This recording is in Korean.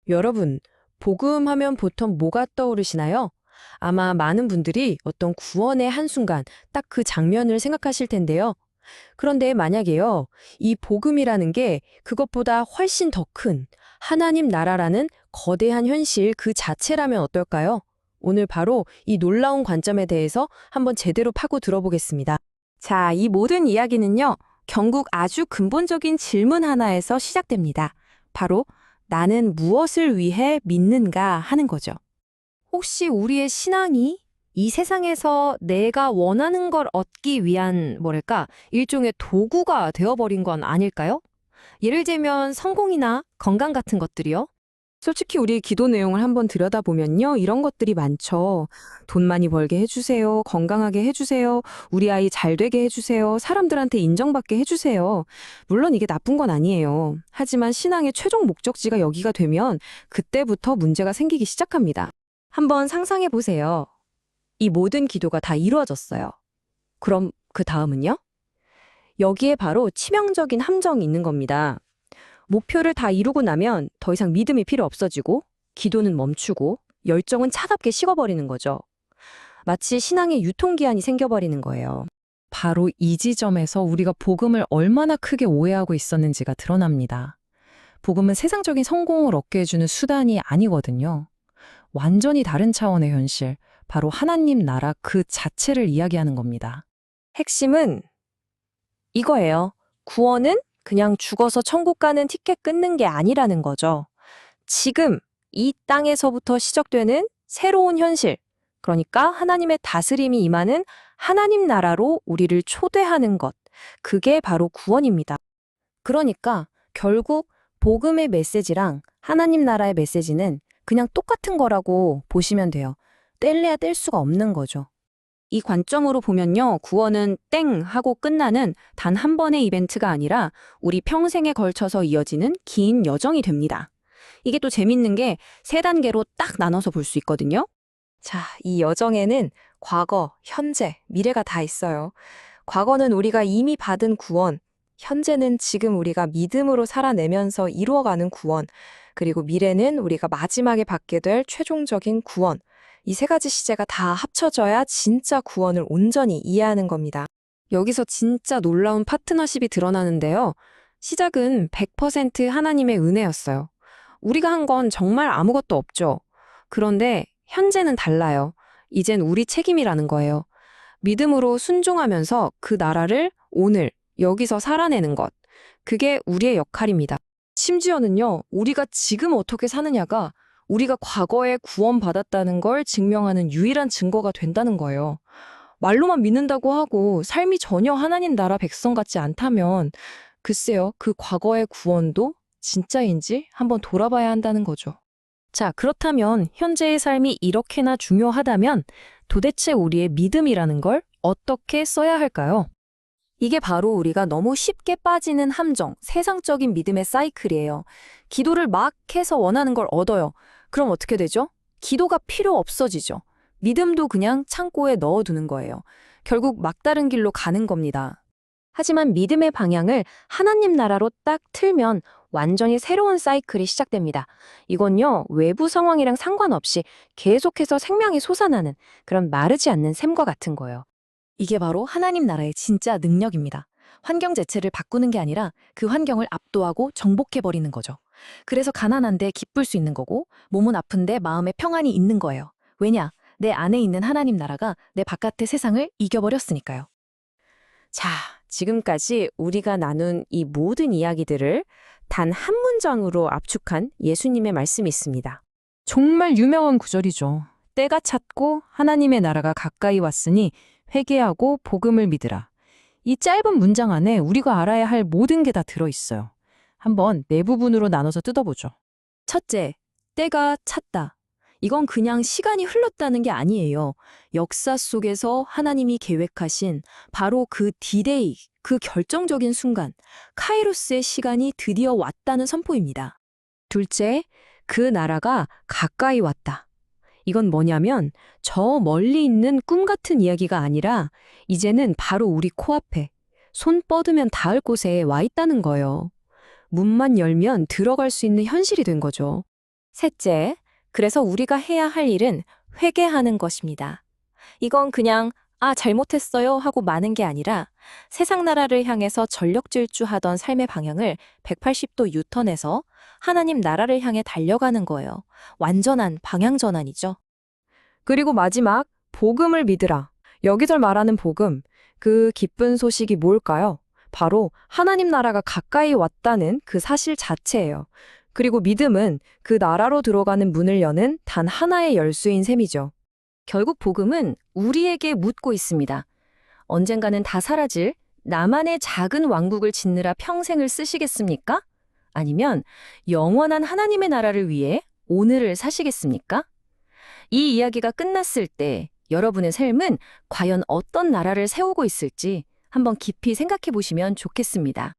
여러분, 복음하면 보통 뭐가 떠오르시나요? 아마 많은 분들이 어떤 구원의 한순간 딱 그 장면을 생각하실 텐데요. 그런데 만약에요, 이 복음이라는 게 그것보다 훨씬 더 큰 하나님 나라라는 거대한 현실 그 자체라면 어떨까요? 오늘 바로 이 놀라운 관점에 대해서 한번 제대로 파고 들어보겠습니다. 자, 이 모든 이야기는요, 결국 아주 근본적인 질문 하나에서 시작됩니다. 바로, 나는 무엇을 위해 믿는가 하는 거죠. 혹시 우리의 신앙이 이 세상에서 내가 원하는 걸 얻기 위한, 일종의 도구가 되어버린 건 아닐까요? 예를 들면 성공이나 건강 같은 것들이요. 솔직히 우리 기도 내용을 한번 들여다보면요. 이런 것들이 많죠. 돈 많이 벌게 해주세요. 건강하게 해주세요. 우리 아이 잘 되게 해주세요. 사람들한테 인정받게 해주세요. 물론 이게 나쁜 건 아니에요. 하지만 신앙의 최종 목적지가 여기가 되면 그때부터 문제가 생기기 시작합니다. 한번 상상해 보세요. 이 모든 기도가 다 이루어졌어요. 그럼 그 다음은요? 여기에 바로 치명적인 함정이 있는 겁니다. 목표를 다 이루고 나면 더 이상 믿음이 필요 없어지고 기도는 멈추고 열정은 차갑게 식어버리는 거죠. 마치 신앙의 유통기한이 생겨버리는 거예요. 바로 이 지점에서 우리가 복음을 얼마나 크게 오해하고 있었는지가 드러납니다. 복음은 세상적인 성공을 얻게 해주는 수단이 아니거든요. 완전히 다른 차원의 현실, 바로 하나님 나라 그 자체를 이야기하는 겁니다. 핵심은 이거예요. 구원은 그냥 죽어서 천국 가는 티켓 끊는 게 아니라는 거죠. 지금 이 땅에서부터 시작되는 새로운 현실, 그러니까 하나님의 다스림이 임하는 하나님 나라로 우리를 초대하는 것, 그게 바로 구원입니다. 그러니까 결국 복음의 메시지랑 하나님 나라의 메시지는 그냥 똑같은 거라고 보시면 돼요. 뗄래야 뗄 수가 없는 거죠. 이 관점으로 보면요, 구원은 땡 하고 끝나는 단 한 번의 이벤트가 아니라 우리 평생에 걸쳐서 이어지는 긴 여정이 됩니다. 이게 또 재밌는 게 세 단계로 딱 나눠서 볼 수 있거든요. 자, 이 여정에는 과거, 현재, 미래가 다 있어요. 과거는 우리가 이미 받은 구원, 현재는 지금 우리가 믿음으로 살아내면서 이루어가는 구원, 그리고 미래는 우리가 마지막에 받게 될 최종적인 구원. 이 세 가지 시제가 다 합쳐져야 진짜 구원을 온전히 이해하는 겁니다. 여기서 진짜 놀라운 파트너십이 드러나는데요. 시작은 100% 하나님의 은혜였어요. 우리가 한 건 정말 아무것도 없죠. 그런데 현재는 달라요. 이젠 우리 책임이라는 거예요. 믿음으로 순종하면서 그 나라를 오늘 여기서 살아내는 것. 그게 우리의 역할입니다. 심지어는요, 우리가 지금 어떻게 사느냐가 우리가 과거에 구원받았다는 걸 증명하는 유일한 증거가 된다는 거예요. 말로만 믿는다고 하고 삶이 전혀 하나님 나라 백성 같지 않다면 글쎄요, 그 과거의 구원도 진짜인지 한번 돌아봐야 한다는 거죠. 자, 그렇다면 현재의 삶이 이렇게나 중요하다면 도대체 우리의 믿음이라는 걸 어떻게 써야 할까요? 이게 바로 우리가 너무 쉽게 빠지는 함정, 세상적인 믿음의 사이클이에요. 기도를 막 해서 원하는 걸 얻어요. 그럼 어떻게 되죠? 기도가 필요 없어지죠. 믿음도 그냥 창고에 넣어두는 거예요. 결국 막다른 길로 가는 겁니다. 하지만 믿음의 방향을 하나님 나라로 딱 틀면 완전히 새로운 사이클이 시작됩니다. 이건요, 외부 상황이랑 상관없이 계속해서 생명이 솟아나는 그런 마르지 않는 샘과 같은 거예요. 이게 바로 하나님 나라의 진짜 능력입니다. 환경 자체를 바꾸는 게 아니라 그 환경을 압도하고 정복해버리는 거죠. 그래서 가난한데 기쁠 수 있는 거고, 몸은 아픈데 마음에 평안이 있는 거예요. 왜냐? 내 안에 있는 하나님 나라가 내 바깥의 세상을 이겨버렸으니까요. 자, 지금까지 우리가 나눈 이 모든 이야기들을 단 한 문장으로 압축한 예수님의 말씀이 있습니다. 정말 유명한 구절이죠. 때가 찼고 하나님의 나라가 가까이 왔으니 회개하고 복음을 믿으라. 이 짧은 문장 안에 우리가 알아야 할 모든 게 다 들어있어요. 한번 네 부분으로 나눠서 뜯어보죠. 첫째, 때가 찼다. 이건 그냥 시간이 흘렀다는 게 아니에요. 역사 속에서 하나님이 계획하신 바로 그 디데이, 그 결정적인 순간, 카이로스의 시간이 드디어 왔다는 선포입니다. 둘째, 그 나라가 가까이 왔다. 이건 뭐냐면 저 멀리 있는 꿈 같은 이야기가 아니라 이제는 바로 우리 코앞에 손 뻗으면 닿을 곳에 와 있다는 거예요. 문만 열면 들어갈 수 있는 현실이 된 거죠. 셋째, 그래서 우리가 해야 할 일은 회개하는 것입니다. 이건 그냥 잘못했어요 하고 마는 게 아니라 세상 나라를 향해서 전력 질주하던 삶의 방향을 180도 유턴해서 하나님 나라를 향해 달려가는 거예요. 완전한 방향 전환이죠. 그리고 마지막, 복음을 믿으라. 여기서 말하는 복음, 그 기쁜 소식이 뭘까요? 바로 하나님 나라가 가까이 왔다는 그 사실 자체예요. 그리고 믿음은 그 나라로 들어가는 문을 여는 단 하나의 열쇠인 셈이죠. 결국 복음은 우리에게 묻고 있습니다. 언젠가는 다 사라질 나만의 작은 왕국을 짓느라 평생을 쓰시겠습니까? 아니면 영원한 하나님의 나라를 위해 오늘을 사시겠습니까? 이 이야기가 끝났을 때 여러분의 삶은 과연 어떤 나라를 세우고 있을지 한번 깊이 생각해 보시면 좋겠습니다.